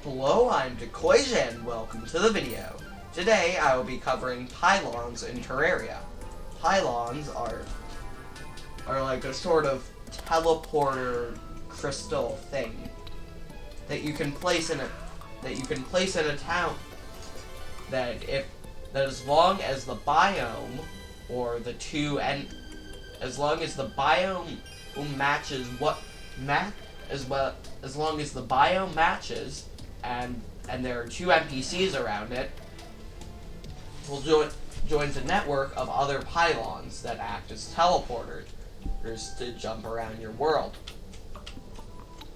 Hello, I'm Decoyja and welcome to the video. Today I will be covering pylons in Terraria. Pylons are like a sort of teleporter crystal thing that you can place in a town. That as long as the biome or the two and as long as the biome matches as long as the biome matches and there are two NPCs around it, joins a network of other pylons that act as teleporters to jump around your world.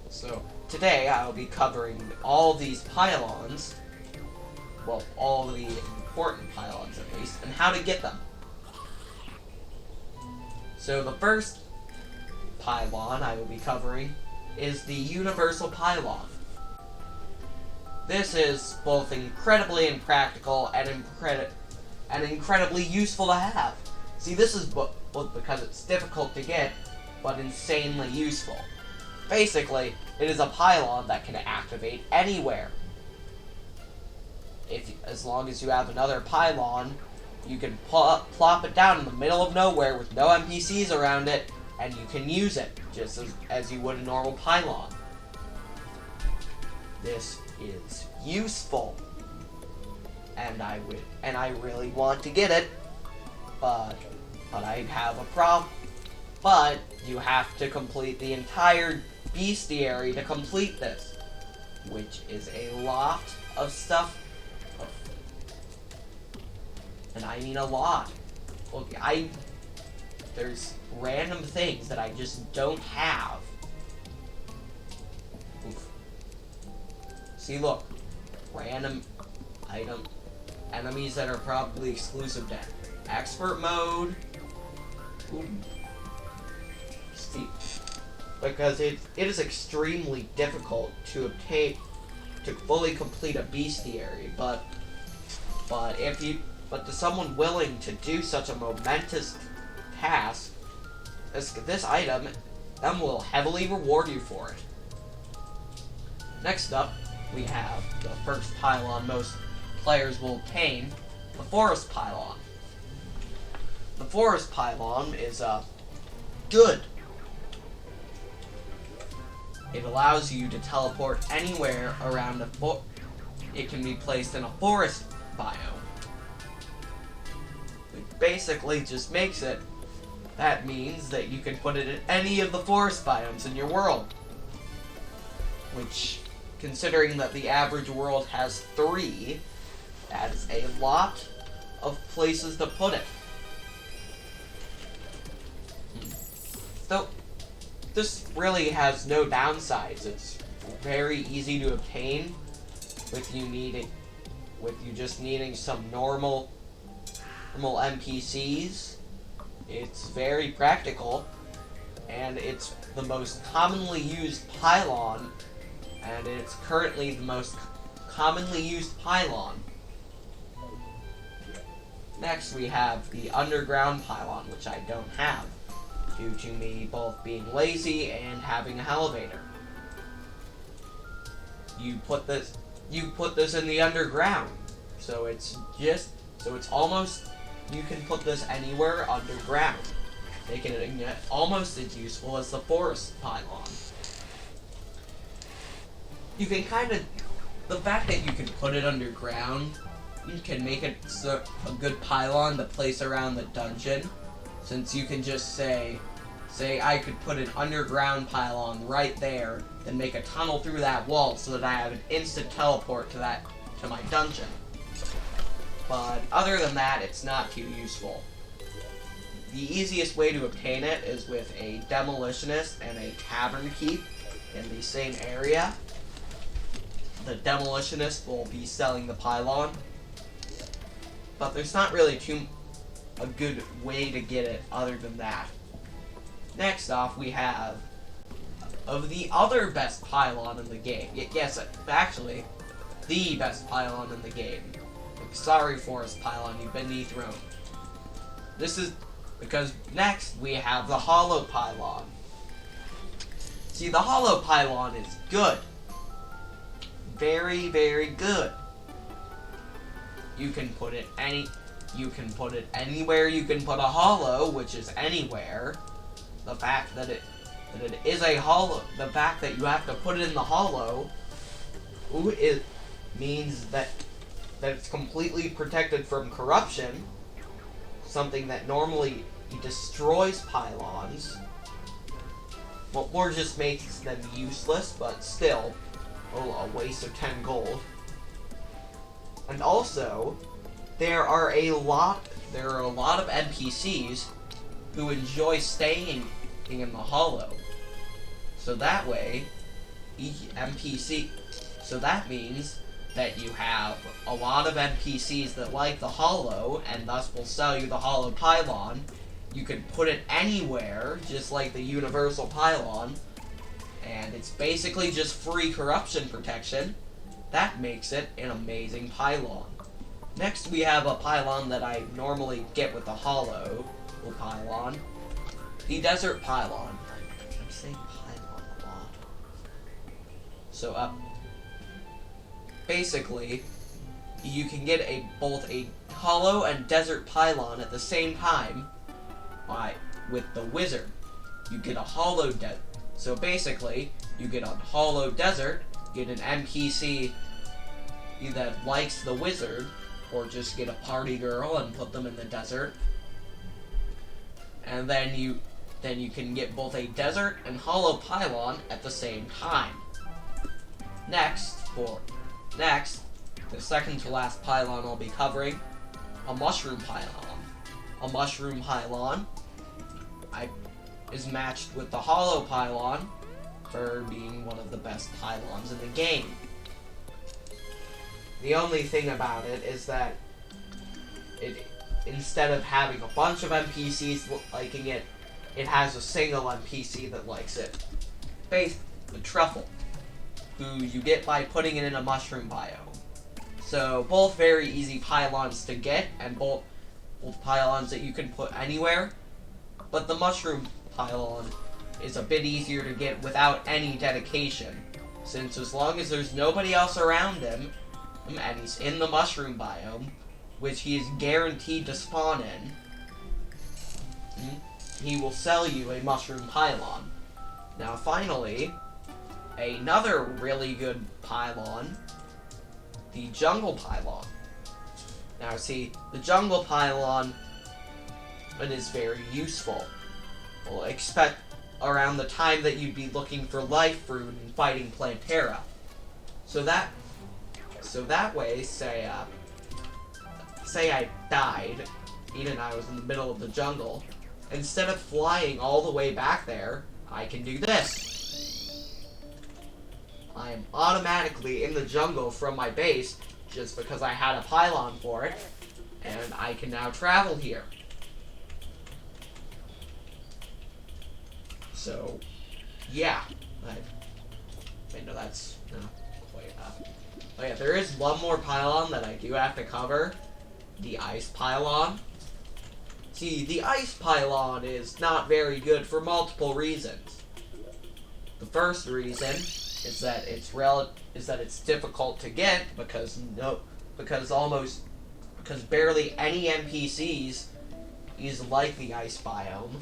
So today I will be covering all these pylons, well, all the important pylons at least, and how to get them. So the first pylon I will be covering is the universal pylon. This is both incredibly impractical and incredibly useful to have. See, this is both because it's difficult to get, but insanely useful. Basically, it is a pylon that can activate anywhere. As long as you have another pylon, you can plop it down in the middle of nowhere with no NPCs around it, and you can use it just as you would a normal pylon. This is useful, and I really want to get it, but I have a problem. But you have to complete the entire bestiary to complete this, which is a lot of stuff. And I mean a lot. Look, there's random things that I just don't have. Oof. See, look. Random enemies that are probably exclusive to expert mode. Ooh. See, because it is extremely difficult to fully complete a bestiary, but to someone willing to do such a momentous task, this item, them will heavily reward you for it. Next up, we have the first pylon most players will obtain, the forest pylon. The forest pylon is good. It allows you to teleport anywhere around it can be placed in a forest biome. It basically just makes it. That means that you can put it in any of the forest biomes in your world. Which, considering that the average world has 3, that is a lot of places to put it. So, this really has no downsides. It's very easy to obtain with you just needing some normal NPCs. It's very practical, and it's the most commonly used pylon, and it's currently the most commonly used pylon. Next, we have the underground pylon, which I don't have, due to me both being lazy and having an elevator. You put this in the underground, so it's almost, you can put this anywhere underground, making it almost as useful as the forest pylon. You can the fact that you can put it underground, you can make it a good pylon to place around the dungeon, since you can just say I could put an underground pylon right there, then make a tunnel through that wall so that I have an instant teleport to my dungeon. But other than that, it's not too useful. The easiest way to obtain it is with a demolitionist and a tavern keep in the same area. The demolitionist will be selling the pylon, but there's not really a good way to get it other than that. Next off, we have of the other best pylon in the game. Yes, actually, the best pylon in the game. Sorry, forest pylon, you've been dethroned. This is because next we have the hollow pylon. See, the hollow pylon is good, very, very good. You can put it anywhere you can put a hollow, which is anywhere. The fact that it is a hollow, the fact that you have to put it in the hollow, it means that it's completely protected from corruption, something that normally destroys pylons. Well, or just makes them useless, but still a waste of 10 gold. And also, there are a lot of NPCs who enjoy staying in the hollow. So that way, so that means that you have a lot of NPCs that like the hollow, and thus will sell you the hollow pylon. You can put it anywhere, just like the universal pylon, and it's basically just free corruption protection. That makes it an amazing pylon. Next, we have a pylon that I normally get with the hollow pylon, the desert pylon. I'm saying pylon a lot. So, basically, you can get both a hollow and desert pylon at the same time with the wizard. You get a hollow so basically, you get a hollow desert, get an NPC that likes the wizard, or just get a party girl and put them in the desert. And then you can get both a desert and hollow pylon at the same time. Next, the second to last pylon I'll be covering, a mushroom pylon. A mushroom pylon is matched with the hollow pylon for being one of the best pylons in the game. The only thing about it is that instead of having a bunch of NPCs liking it, it has a single NPC that likes it. Faith, the truffle, who you get by putting it in a mushroom biome. So both very easy pylons to get, and both pylons that you can put anywhere. But the mushroom pylon is a bit easier to get without any dedication, since as long as there's nobody else around him, and he's in the mushroom biome, which he is guaranteed to spawn in, he will sell you a mushroom pylon. Now finally, another really good pylon, the jungle pylon. Now see, the jungle pylon, it is very useful. Well, expect around the time that you'd be looking for life fruit and fighting Plantera. So that way, say I died, even I was in the middle of the jungle, instead of flying all the way back there, I can do this. I am automatically in the jungle from my base, just because I had a pylon for it, and I can now travel here. So, yeah. Wait, no, that's not quite up. Oh yeah, there is one more pylon that I do have to cover. The ice pylon. See, the ice pylon is not very good for multiple reasons. The first reason is that it's difficult to get because barely any NPCs is like the ice biome.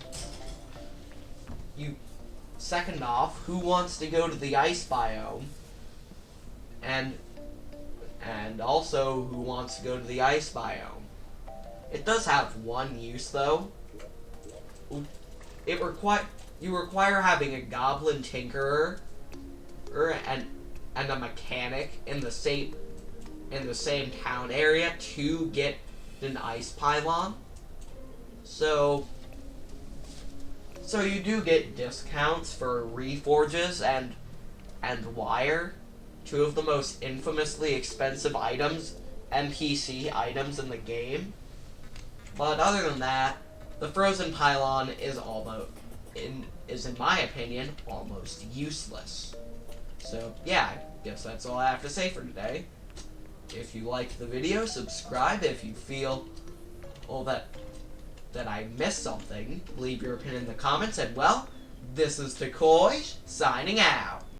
Second off, who wants to go to the ice biome? And also, who wants to go to the ice biome? It does have one use though. You require having a goblin tinkerer and a mechanic in the same town area to get an ice pylon. So you do get discounts for reforges and wire, two of the most infamously expensive NPC items in the game. But other than that, the frozen pylon is in my opinion, almost useless. So yeah, I guess that's all I have to say for today. If you liked the video, subscribe. If you feel that I missed something, leave your opinion in the comments. And well, this is Decoy signing out.